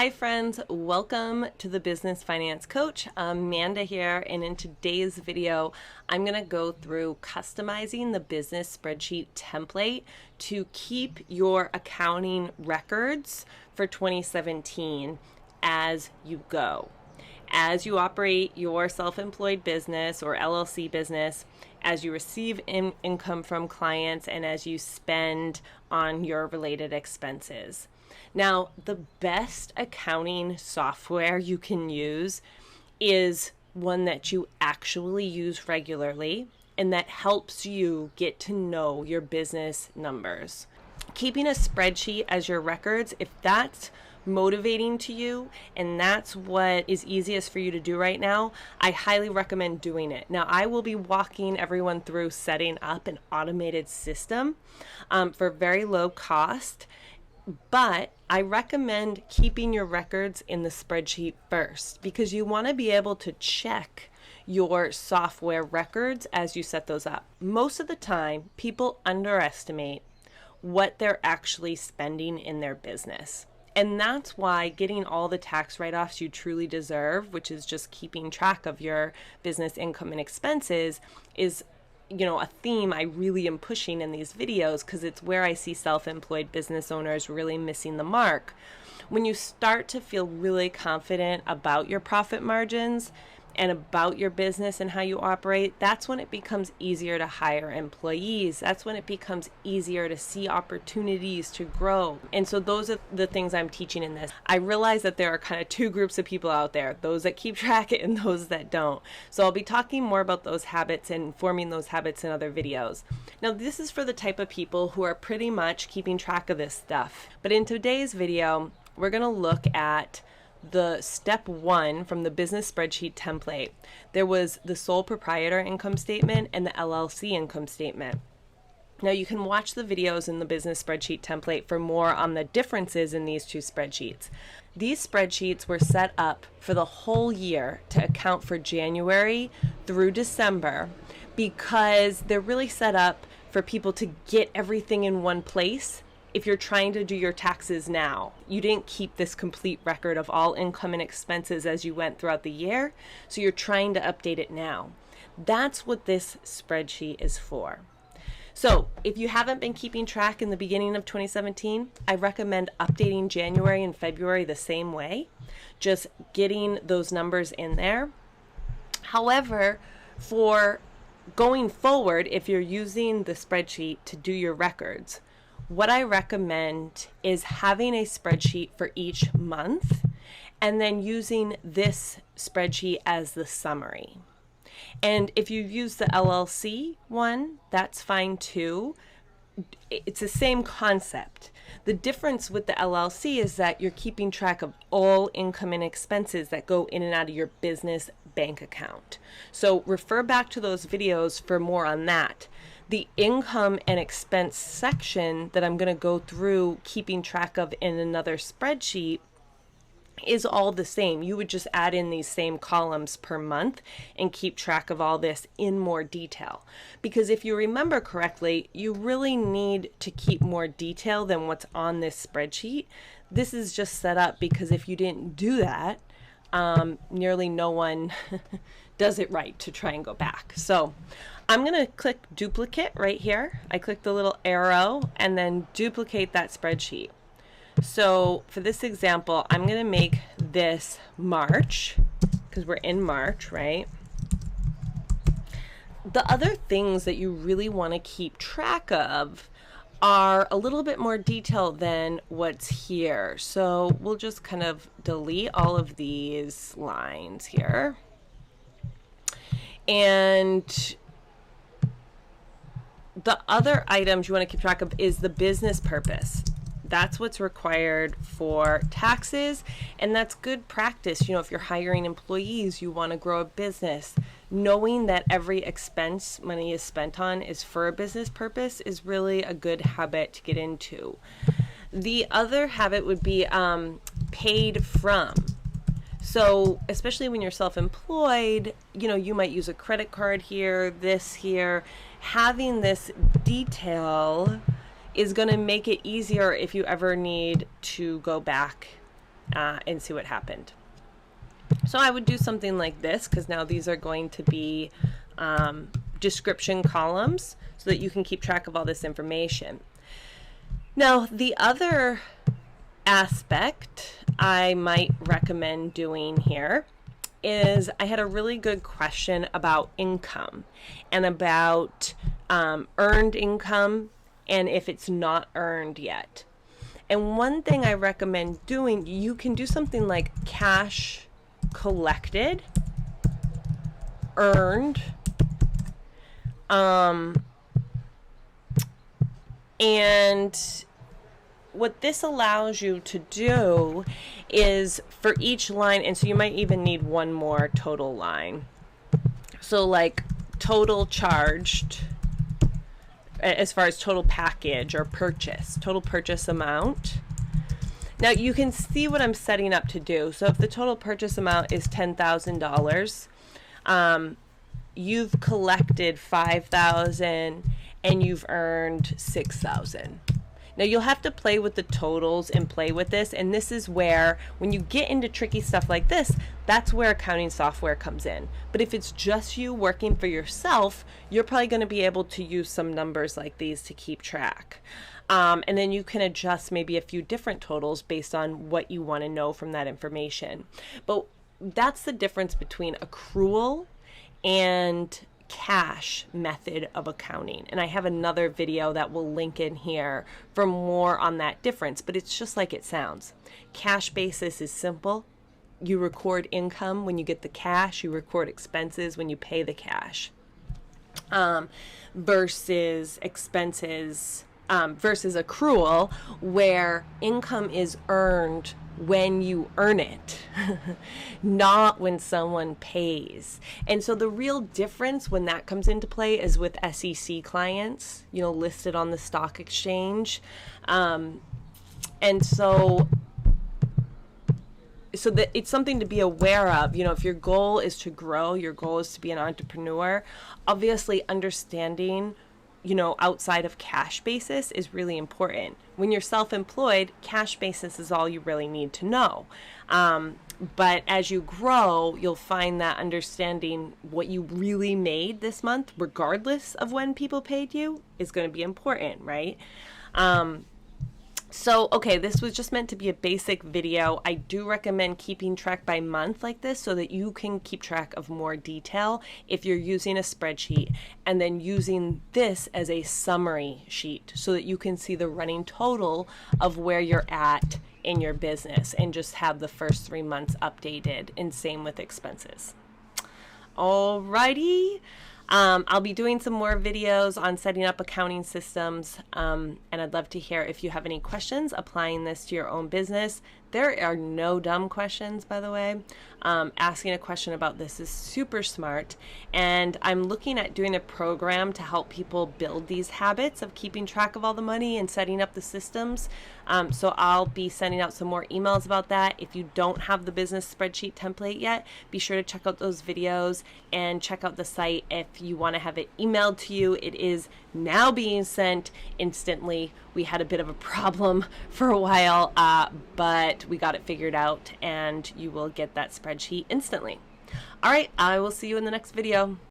Hi friends, welcome to the Business Finance Coach. Amanda here, and in today's video, I'm going to go through customizing the business spreadsheet template to keep your accounting records for 2017 as you go. As you operate your self-employed business or LLC business, as you receive income from clients, and as you spend on your related expenses. Now, the best accounting software you can use is one that you actually use regularly and that helps you get to know your business numbers. Keeping a spreadsheet as your records, if that's motivating to you and that's what is easiest for you to do right now, I highly recommend doing it. Now, I will be walking everyone through setting up an automated system for very low cost. But I recommend keeping your records in the spreadsheet first because you want to be able to check your software records as you set those up. Most of the time, people underestimate what they're actually spending in their business. And that's why getting all the tax write-offs you truly deserve, which is just keeping track of your business income and expenses, is a theme I really am pushing in these videos because it's where I see self-employed business owners really missing the mark. When you start to feel really confident about your profit margins and about your business and how you operate, that's when it becomes easier to hire employees. That's when it becomes easier to see opportunities to grow. And so those are the things I'm teaching in this. I realize that there are kind of two groups of people out there, those that keep track and those that don't. So I'll be talking more about those habits and forming those habits in other videos. Now, this is for the type of people who are pretty much keeping track of this stuff. But in today's video, we're going to look at the step one from the business spreadsheet template. There was the sole proprietor income statement and the LLC income statement. Now you can watch the videos in the business spreadsheet template for more on the differences in these two spreadsheets. These spreadsheets were set up for the whole year to account for January through December because they're really set up for people to get everything in one place. If you're trying to do your taxes now, you didn't keep this complete record of all income and expenses as you went throughout the year, so you're trying to update it now. That's what this spreadsheet is for. So if you haven't been keeping track in the beginning of 2017, I recommend updating January and February the same way, just getting those numbers in there. However, for going forward, if you're using the spreadsheet to do your records, what I recommend is having a spreadsheet for each month and then using this spreadsheet as the summary. And if you use the LLC one, that's fine too. It's the same concept. The difference with the LLC is that you're keeping track of all income and expenses that go in and out of your business bank account. So refer back to those videos for more on that. The income and expense section that I'm going to go through keeping track of in another spreadsheet is all the same. You would just add in these same columns per month and keep track of all this in more detail. Because if you remember correctly, you really need to keep more detail than what's on this spreadsheet. This is just set up because if you didn't do that, nearly no one does it right to try and go back. So I'm going to click duplicate right here. I click the little arrow and then duplicate that spreadsheet. So for this example, I'm going to make this March because we're in March, right? The other things that you really want to keep track of are a little bit more detailed than what's here. So we'll just kind of delete all of these lines here. And the other items you want to keep track of is the business purpose. That's what's required for taxes, and that's good practice. If you're hiring employees, you want to grow a business. Knowing that every expense money is spent on is for a business purpose is really a good habit to get into. The other habit would be paid from. So especially when you're self-employed, you might use a credit card here, this here. Having this detail is going to make it easier if you ever need to go back and see what happened. So I would do something like this, because now these are going to be description columns so that you can keep track of all this information. Now, the other aspect I might recommend doing here is I had a really good question about income and about earned income and if it's not earned yet. And one thing I recommend doing, you can do something like cash collected, earned, and what this allows you to do is for each line, and so you might even need one more total line. So like total charged, as far as total package or purchase, total purchase amount. Now you can see what I'm setting up to do. So if the total purchase amount is $10,000, you've collected $5,000 and you've earned $6,000. Now you'll have to play with the totals and play with this, and this is where, when you get into tricky stuff like this, that's where accounting software comes in. But if it's just you working for yourself, you're probably going to be able to use some numbers like these to keep track. And then you can adjust maybe a few different totals based on what you want to know from that information. But that's the difference between accrual and cash method of accounting, and I have another video that will link in here for more on that difference, but it's just like it sounds. Cash basis is simple. You record income when you get the cash, you record expenses when you pay the cash, versus expenses, versus accrual, where income is earned when you earn it, not when someone pays. And so the real difference when that comes into play is with SEC clients, listed on the stock exchange. And so that it's something to be aware of. If your goal is to grow, your goal is to be an entrepreneur, obviously understanding outside of cash basis is really important. When you're self-employed, cash basis is all you really need to know. But as you grow, you'll find that understanding what you really made this month, regardless of when people paid you, is going to be important, right? So, okay, this was just meant to be a basic video. I do recommend keeping track by month like this so that you can keep track of more detail if you're using a spreadsheet, and then using this as a summary sheet so that you can see the running total of where you're at in your business and just have the first 3 months updated, and same with expenses. Alrighty. I'll be doing some more videos on setting up accounting systems, and I'd love to hear if you have any questions applying this to your own business. There are no dumb questions, by the way. Asking a question about this is super smart, and I'm looking at doing a program to help people build these habits of keeping track of all the money and setting up the systems. So I'll be sending out some more emails about that. If you don't have the business spreadsheet template yet, be sure to check out those videos and check out the site if you want to have it emailed to you. It is now being sent instantly. We had a bit of a problem for a while, but we got it figured out, and you will get that spreadsheet instantly. All right, I will see you in the next video.